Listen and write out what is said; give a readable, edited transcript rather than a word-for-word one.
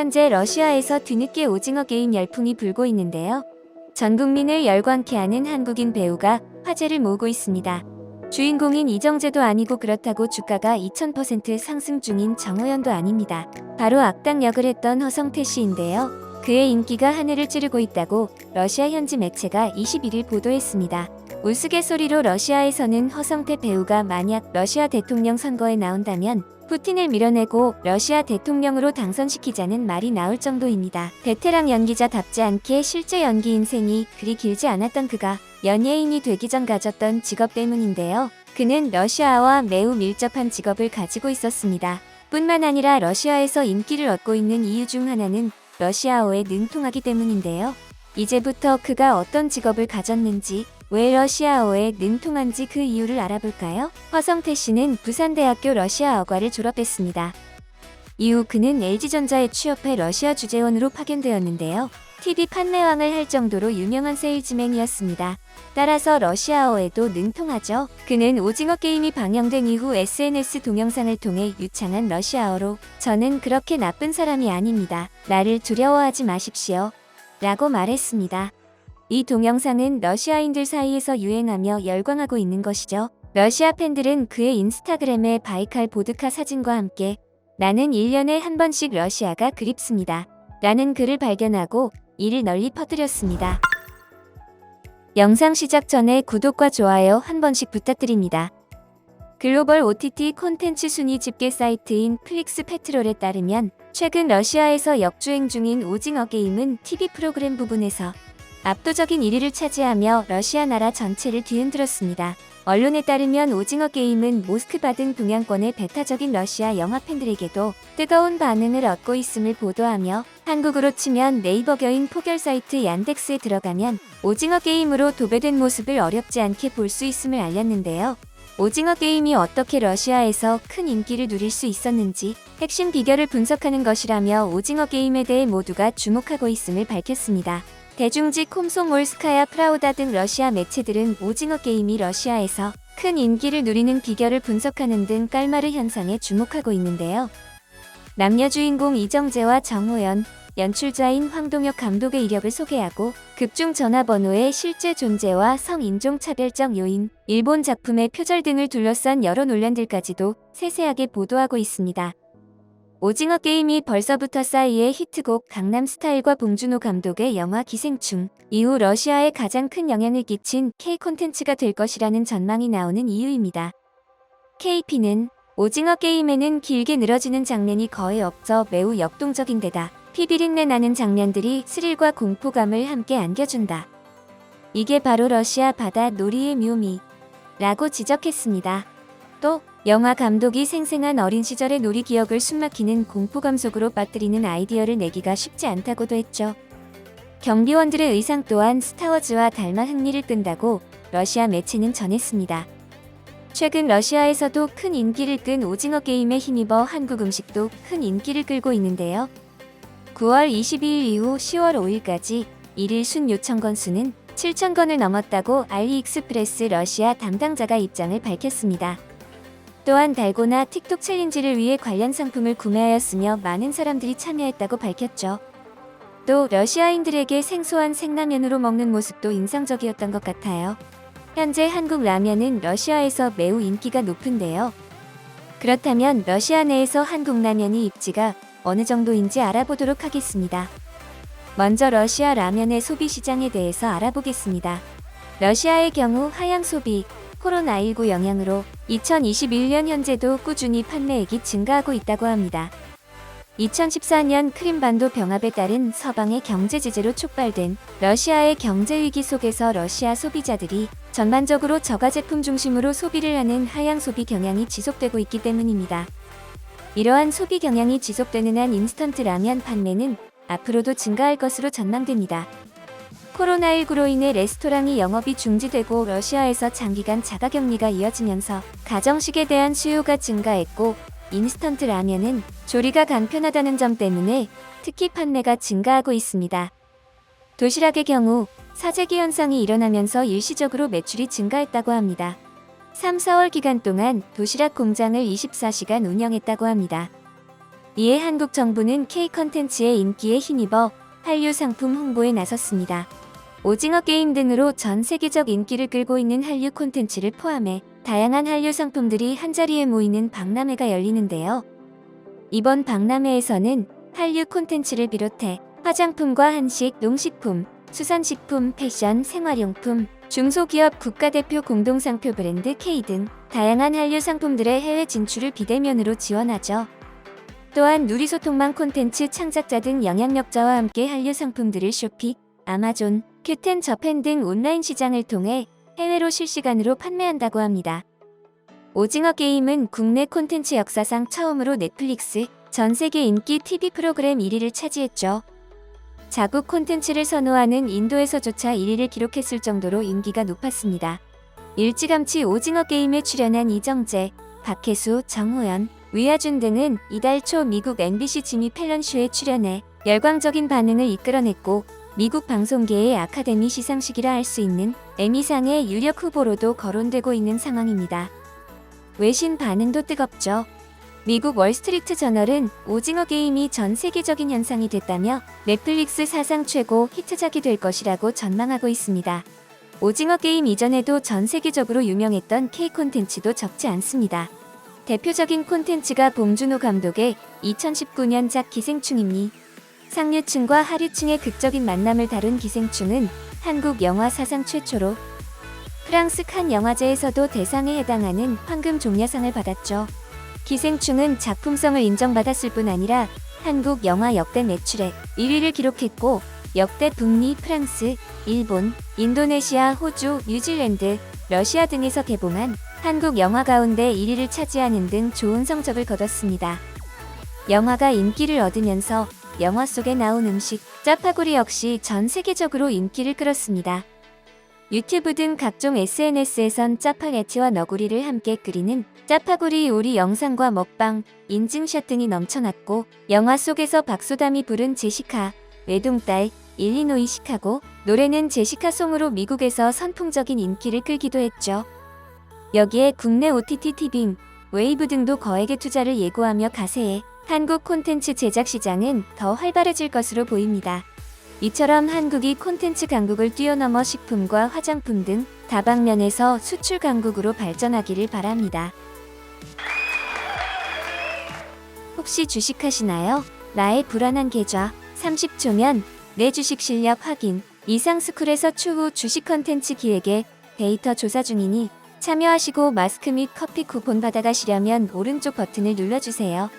현재 러시아에서 뒤늦게 오징어 게임 열풍이 불고 있는데요. 전 국민을 열광케 하는 한국인 배우가 화제를 모으고 있습니다. 주인공인 이정재도 아니고 그렇다고 주가가 2000% 상승 중인 정호연도 아닙니다. 바로 악당 역을 했던 허성태 씨인데요. 그의 인기가 하늘을 찌르고 있다고 러시아 현지 매체가 21일 보도했습니다. 우스갯소리로 러시아에서는 허성태 배우가 만약 러시아 대통령 선거에 나온다면 푸틴을 밀어내고 러시아 대통령으로 당선시키자는 말이 나올 정도입니다. 베테랑 연기자답지 않게 실제 연기 인생이 그리 길지 않았던 그가 연예인이 되기 전 가졌던 직업 때문인데요. 그는 러시아와 매우 밀접한 직업을 가지고 있었습니다. 뿐만 아니라 러시아에서 인기를 얻고 있는 이유 중 하나는 러시아어에 능통하기 때문인데요. 이제부터 그가 어떤 직업을 가졌는지, 왜 러시아어에 능통한지 그 이유를 알아볼까요? 허성태 씨는 부산대학교 러시아어과를 졸업했습니다. 이후 그는 LG전자에 취업해 러시아 주재원으로 파견되었는데요. TV 판매왕을 할 정도로 유명한 세일즈맨이었습니다. 따라서 러시아어에도 능통하죠. 그는 오징어 게임이 방영된 이후 SNS 동영상을 통해 유창한 러시아어로 "저는 그렇게 나쁜 사람이 아닙니다. 나를 두려워하지 마십시오. 라고 말했습니다. 이 동영상은 러시아인들 사이에서 유행하며 열광하고 있는 것이죠. 러시아 팬들은 그의 인스타그램에 바이칼 보드카 사진과 함께 "나는 1년에 한 번씩 러시아가 그립습니다. 라는 글을 발견하고 이를 널리 퍼뜨렸습니다. 영상 시작 전에 구독과 좋아요 한 번씩 부탁드립니다. 글로벌 OTT 콘텐츠 순위 집계 사이트인 플릭스페트롤에 따르면 최근 러시아에서 역주행 중인 오징어 게임은 TV 프로그램 부분에서 압도적인 1위를 차지하며 러시아 나라 전체를 뒤흔들었습니다. 언론에 따르면 오징어 게임은 모스크바 등 동양권의 배타적인 러시아 영화 팬들에게도 뜨거운 반응을 얻고 있음을 보도하며 한국으로 치면 네이버겨인 포결 사이트 얀덱스에 들어가면 오징어 게임으로 도배된 모습을 어렵지 않게 볼 수 있음을 알렸는데요. 오징어 게임이 어떻게 러시아에서 큰 인기를 누릴 수 있었는지 핵심 비결을 분석하는 것이라며 오징어 게임에 대해 모두가 주목하고 있음을 밝혔습니다. 대중지 콤소몰스카야 프라우다 등 러시아 매체들은 오징어 게임이 러시아에서 큰 인기를 누리는 비결을 분석하는 등 깔마르 현상에 주목하고 있는데요. 남녀 주인공 이정재와 정호연, 연출자인 황동혁 감독의 이력을 소개하고 극중 전화번호의 실제 존재와 성인종차별적 요인, 일본 작품의 표절 등을 둘러싼 여러 논란들까지도 세세하게 보도하고 있습니다. 오징어 게임이 벌써부터 싸이의 히트곡 강남스타일과 봉준호 감독의 영화 기생충 이후 러시아에 가장 큰 영향을 끼친 K 콘텐츠가 될 것이라는 전망이 나오는 이유입니다. KP는 오징어 게임에는 길게 늘어지는 장면이 거의 없어 매우 역동적인 데다 피비린내 나는 장면들이 스릴과 공포감을 함께 안겨준다. 이게 바로 러시아 바다 놀이의 묘미라고 지적했습니다. 또 영화 감독이 생생한 어린 시절의 놀이 기억을 숨막히는 공포감 속으로 빠뜨리는 아이디어를 내기가 쉽지 않다고도 했죠. 경비원들의 의상 또한 스타워즈와 닮아 흥미를 끈다고 러시아 매체는 전했습니다. 최근 러시아에서도 큰 인기를 끈 오징어 게임에 힘입어 한국 음식도 큰 인기를 끌고 있는데요. 9월 22일 이후 10월 5일까지 일일 순 요청 건수는 7,000건을 넘었다고 알리익스프레스 러시아 담당자가 입장을 밝혔습니다. 또한 달고나 틱톡 챌린지를 위해 관련 상품을 구매하였으며 많은 사람들이 참여했다고 밝혔죠. 또 러시아인들에게 생소한 생라면으로 먹는 모습도 인상적이었던 것 같아요. 현재 한국 라면은 러시아에서 매우 인기가 높은데요. 그렇다면 러시아 내에서 한국 라면의 입지가 어느 정도인지 알아보도록 하겠습니다. 먼저 러시아 라면의 소비 시장에 대해서 알아보겠습니다. 러시아의 경우 하향 소비, 코로나19 영향으로 2021년 현재도 꾸준히 판매액이 증가하고 있다고 합니다. 2014년 크림반도 병합에 따른 서방의 경제 제재로 촉발된 러시아의 경제 위기 속에서 러시아 소비자들이 전반적으로 저가 제품 중심으로 소비를 하는 하향 소비 경향이 지속되고 있기 때문입니다. 이러한 소비 경향이 지속되는 한 인스턴트 라면 판매는 앞으로도 증가할 것으로 전망됩니다. 코로나19로 인해 레스토랑이 영업이 중지되고 러시아에서 장기간 자가격리가 이어지면서 가정식에 대한 수요가 증가했고 인스턴트 라면은 조리가 간편하다는 점 때문에 특히 판매가 증가하고 있습니다. 도시락의 경우 사재기 현상이 일어나면서 일시적으로 매출이 증가했다고 합니다. 3, 4월 기간 동안 도시락 공장을 24시간 운영했다고 합니다. 이에 한국 정부는 K 컨텐츠의 인기에 힘입어 한류 상품 홍보에 나섰습니다. 오징어 게임 등으로 전 세계적 인기를 끌고 있는 한류 콘텐츠를 포함해 다양한 한류 상품들이 한자리에 모이는 박람회가 열리는데요. 이번 박람회에서는 한류 콘텐츠를 비롯해 화장품과 한식, 농식품, 수산식품, 패션, 생활용품, 중소기업 국가대표 공동상표 브랜드 K 등 다양한 한류 상품들의 해외 진출을 비대면으로 지원하죠. 또한 누리소통망 콘텐츠 창작자 등 영향력자와 함께 한류 상품들을 쇼핑, 아마존, 큐텐, 저펜 등 온라인 시장을 통해 해외로 실시간으로 판매한다고 합니다. 오징어 게임은 국내 콘텐츠 역사상 처음으로 넷플릭스 전 세계 인기 TV 프로그램 1위를 차지했죠. 자국 콘텐츠를 선호하는 인도에서조차 1위를 기록했을 정도로 인기가 높았습니다. 일찌감치 오징어 게임에 출연한 이정재, 박혜수, 정호연, 위아준 등은 이달 초 미국 MBC 지미 펠런 쇼에 출연해 열광적인 반응을 이끌어냈고 미국 방송계의 아카데미 시상식이라 할 수 있는 에미상의 유력 후보로도 거론되고 있는 상황입니다. 외신 반응도 뜨겁죠. 미국 월스트리트 저널은 오징어 게임이 전 세계적인 현상이 됐다며 넷플릭스 사상 최고 히트작이 될 것이라고 전망하고 있습니다. 오징어 게임 이전에도 전 세계적으로 유명했던 K 콘텐츠도 적지 않습니다. 대표적인 콘텐츠가 봉준호 감독의 2019년작 기생충입니다. 상류층과 하류층의 극적인 만남을 다룬 기생충은 한국 영화 사상 최초로 프랑스 칸 영화제에서도 대상에 해당하는 황금 종려상을 받았죠. 기생충은 작품성을 인정받았을 뿐 아니라 한국 영화 역대 매출액 1위를 기록했고 역대 북미, 프랑스, 일본, 인도네시아, 호주, 뉴질랜드, 러시아 등에서 개봉한 한국 영화 가운데 1위를 차지하는 등 좋은 성적을 거뒀습니다. 영화가 인기를 얻으면서 영화 속에 나온 음식, 짜파구리 역시 전 세계적으로 인기를 끌었습니다. 유튜브 등 각종 SNS에선 짜파게티와 너구리를 함께 끓이는 짜파구리 요리 영상과 먹방, 인증샷 등이 넘쳐났고 영화 속에서 박소담이 부른 제시카, 외동딸, 일리노이 시카고 노래는 제시카송으로 미국에서 선풍적인 인기를 끌기도 했죠. 여기에 국내 OTT 티빙, 웨이브 등도 거액의 투자를 예고하며 가세해 한국 콘텐츠 제작 시장은 더 활발해질 것으로 보입니다. 이처럼 한국이 콘텐츠 강국을 뛰어넘어 식품과 화장품 등 다방면에서 수출 강국으로 발전하기를 바랍니다. 혹시 주식하시나요? 나의 불안한 계좌 30초면 내 주식 실력 확인. 이상스쿨에서 추후 주식 컨텐츠 기획에 데이터 조사 중이니 참여하시고 마스크 및 커피 쿠폰 받아가시려면 오른쪽 버튼을 눌러주세요.